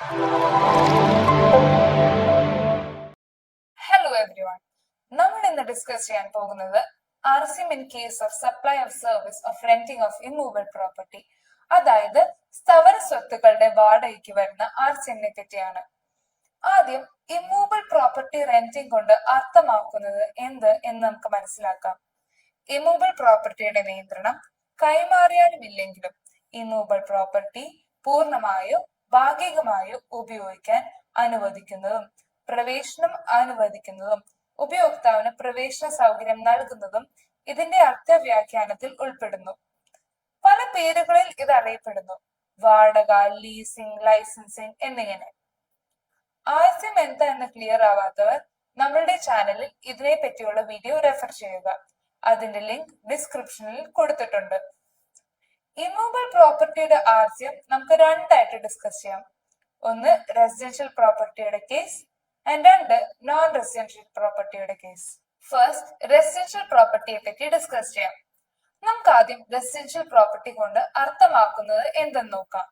Hello everyone, നമ്മൾ ഇന്ന് discuss ചെയ്യാൻ പോകുന്നത് RCM in case of supply of service of renting of immovable property, അതായത് സ്ഥവര സ്വത്തുക്കളുടെ വാടകയ്ക്ക് വരുന്ന RCMനെ പറ്റിയാണ്. ആദ്യം ഇമ്മൂവബിൾ പ്രോപ്പർട്ടി റെന്റിംഗ് കൊണ്ട് അർത്ഥമാക്കുന്നത് എന്ത് എന്ന് നമുക്ക് മനസ്സിലാക്കാം. ഇമ്മൂവബിൾ പ്രോപ്പർട്ടിയുടെ നിയന്ത്രണം കൈമാറിയാലും ഇല്ലെങ്കിലും ഇമ്മൂവബിൾ പ്രോപ്പർട്ടി പൂർണ്ണമായോ ഭാഗികമായോ ഉപയോഗിക്കാൻ അനുവദിക്കുന്നതും പ്രവേശനം അനുവദിക്കുന്നതും ഉപയോക്താവിന് പ്രവേശന സൗകര്യം നൽകുന്നതും ഇതിന്റെ അർത്ഥവ്യാഖ്യാനത്തിൽ ഉൾപ്പെടുന്നു. പല പേരുകളിൽ ഇത് അറിയപ്പെടുന്നു: വാടക, ലീസിംഗ്, ലൈസൻസിംഗ് എന്നിങ്ങനെ. ആദ്യം എന്താ എന്ന് ക്ലിയർ ആവാത്തവർ നമ്മളുടെ ചാനലിൽ ഇതിനെ പറ്റിയുള്ള വീഡിയോ റെഫർ ചെയ്യുക. അതിന്റെ ലിങ്ക് ഡിസ്ക്രിപ്ഷനിൽ കൊടുത്തിട്ടുണ്ട്. ഇമ്മൂവബിൾ പ്രോപ്പർട്ടിയുടെ ആദ്യം നമുക്ക് രണ്ടായിട്ട് ഡിസ്കസ് ചെയ്യാം. ഒന്ന് റെസിഡൻഷ്യൽ പ്രോപ്പർട്ടിയുടെ കേസ്, രണ്ട് നോൺ റെസിഡൻഷ്യൽ പ്രോപ്പർട്ടിയുടെ കേസ്. ഫസ്റ്റ് റെസിഡൻഷ്യൽ പ്രോപ്പർട്ടിയെ പറ്റി ഡിസ്കസ് ചെയ്യാം. നമുക്ക് ആദ്യം റെസിഡൻഷ്യൽ പ്രോപ്പർട്ടി കൊണ്ട് അർത്ഥമാക്കുന്നത് എന്തെന്ന് നോക്കാം.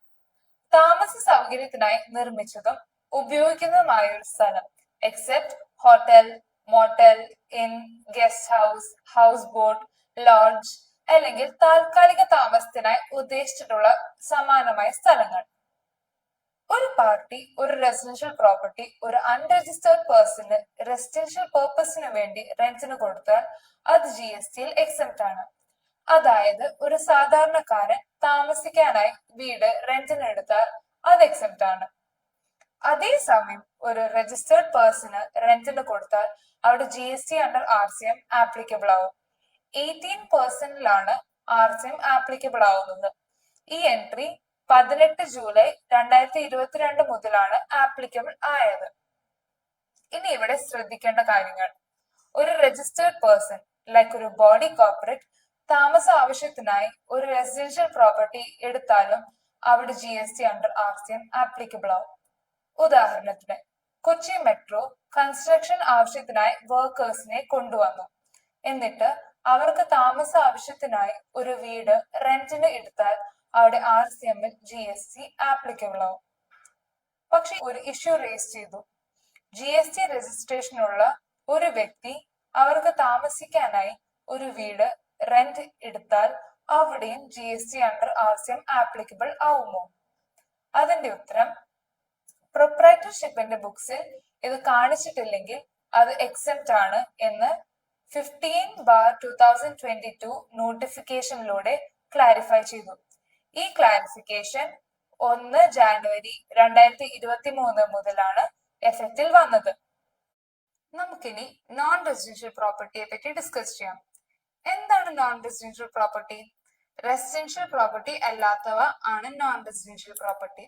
താമസ സൗകര്യത്തിനായി നിർമ്മിച്ചതും ഉപയോഗിക്കുന്നതുമായ ഒരു സ്ഥലം, except hotel, motel, in, guest house, house boat, lodge അല്ലെങ്കിൽ താൽക്കാലിക താമസത്തിനായി ഉദ്ദേശിച്ചിട്ടുള്ള സമാനമായ സ്ഥലങ്ങൾ. ഒരു പാർട്ടി ഒരു റെസിഡൻഷ്യൽ പ്രോപ്പർട്ടി ഒരു അൺരജിസ്റ്റേർഡ് പേഴ്സണ് റെസിഡൻഷ്യൽ പർപ്പസിന് വേണ്ടി റെന്റിന് കൊടുത്താൽ അത് GST എക്സെപ്റ്റ് ആണ്. അതായത് ഒരു സാധാരണക്കാരൻ താമസിക്കാനായി വീട് റെന്റിന് എടുത്താൽ അത് എക്സെപ്റ്റ് ആണ്. അതേസമയം ഒരു രജിസ്റ്റേർഡ് പേഴ്സണ് റെന്റിന് കൊടുത്താൽ അവിടെ GST അണ്ടർ RCM ആപ്ലിക്കബിൾ ആവും. 18% RCM ആപ്ലിക്കബിൾ ആവുന്നത്. ഈ എൻട്രി 18 ജൂലൈ 2022 മുതലാണ് ആപ്ലിക്കബിൾ ആയത്. ഇനി ഇവിടെ ശ്രദ്ധിക്കേണ്ട കാര്യങ്ങൾ: ഒരു രജിസ്റ്റേർഡ് പേഴ്സൺ ലൈക്ക് ഒരു ബോഡി കോർപ്പറേറ്റ് താമസ ആവശ്യത്തിനായി ഒരു റെസിഡൻഷ്യൽ പ്രോപ്പർട്ടി എടുത്താലും അവിടെ GST അണ്ടർ RCM ആപ്ലിക്കബിൾ ആവും. ഉദാഹരണത്തിന്, കൊച്ചി മെട്രോ കൺസ്ട്രക്ഷൻ ആവശ്യത്തിനായി വർക്കേഴ്സിനെ കൊണ്ടുവന്നു. എന്നിട്ട് അവർക്ക് താമസ ആവശ്യത്തിനായി ഒരു വീട് റെന്റിന് എടുത്താൽ അവിടെ RCMൽ GST ആപ്ലിക്കബിൾ ആവും. പക്ഷെ ഒരു ഇഷ്യൂ റേസ് ചെയ്തു. GST രജിസ്ട്രേഷനുള്ള ഒരു വ്യക്തി അവർക്ക് താമസിക്കാനായി ഒരു വീട് റെന്റ് എടുത്താൽ അവിടെയും GST അണ്ടർ RCM ആപ്ലിക്കബിൾ ആവുമോ? അതിന്റെ ഉത്തരം, പ്രൊപ്രൈറ്റർഷിപ്പിന്റെ ബുക്സിൽ ഇത് കാണിച്ചിട്ടില്ലെങ്കിൽ അത് എക്സെപ്റ്റ് ആണ് എന്ന് 15/2022 നോട്ടിഫിക്കേഷനിലൂടെ ക്ലാരിഫൈ ചെയ്തു. ഈ ക്ലാരിഫിക്കേഷൻ 1 ജാനുവരി 2023 മുതലാണ് എഫക്റ്റിൽ വന്നത്. നമുക്കിനി നോൺ റെസിഡൻഷ്യൽ പ്രോപ്പർട്ടിയെ പറ്റി ഡിസ്കസ് ചെയ്യാം. എന്താണ് non residential property? Residential property അല്ലാത്തവ ആണ് നോൺ റെസിഡൻഷ്യൽ പ്രോപ്പർട്ടി.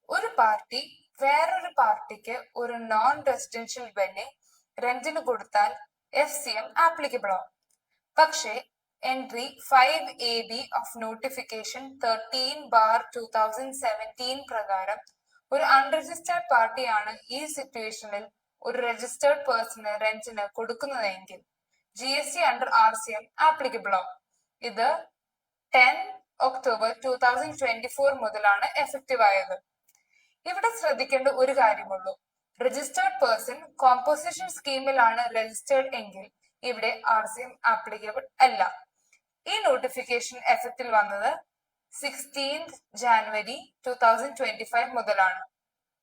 ഒരു പാർട്ടി വേറൊരു പാർട്ടിക്ക് ഒരു നോൺ റെസിഡൻഷ്യൽ ഡ്വെല്ലിംഗ് റെന്റിന് കൊടുത്താൽ FCM ആപ്ലിക്കബിൾ ആവും. പക്ഷേ എൻട്രി 5AB ഓഫ് നോട്ടിഫിക്കേഷൻ 13/2017 പ്രകാരം ഒരു അൺരജിസ്റ്റേർഡ് പാർട്ടിയാണ് ഈ സിറ്റുവേഷനിൽ ഒരു രജിസ്റ്റേർഡ് പേഴ്സണ് റെന്റിന് കൊടുക്കുന്നതെങ്കിൽ GST അണ്ടർ RCM ആപ്ലിക്കബിൾ ആവും. ഇത് 10 ഒക്ടോബർ 2024 മുതലാണ് എഫക്റ്റീവ് ആയത്. ഇവിടെ ശ്രദ്ധിക്കേണ്ട ഒരു കാര്യമുള്ളൂ: രജിസ്റ്റേർഡ് പേഴ്സൺ കോമ്പോസിഷൻ സ്കീമിലാണ് രജിസ്റ്റേർഡ് എങ്കിൽ ഇവിടെ RCM ആപ്ലിക്കബിൾ അല്ല. ഈ നോട്ടിഫിക്കേഷൻ എഫക്റ്റിൽ വന്നത് 16 ജാനുവരി 2025 മുതലാണ്.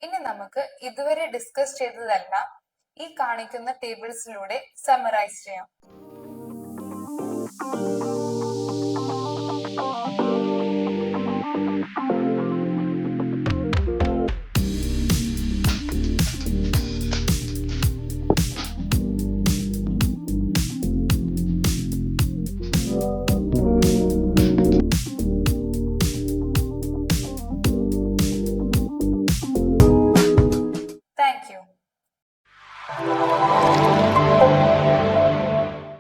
ഇനി നമുക്ക് ഇതുവരെ ഡിസ്കസ് ചെയ്തതെല്ലാം ഈ കാണിക്കുന്ന ടേബിൾസിലൂടെ സമ്മറൈസ് ചെയ്യാം.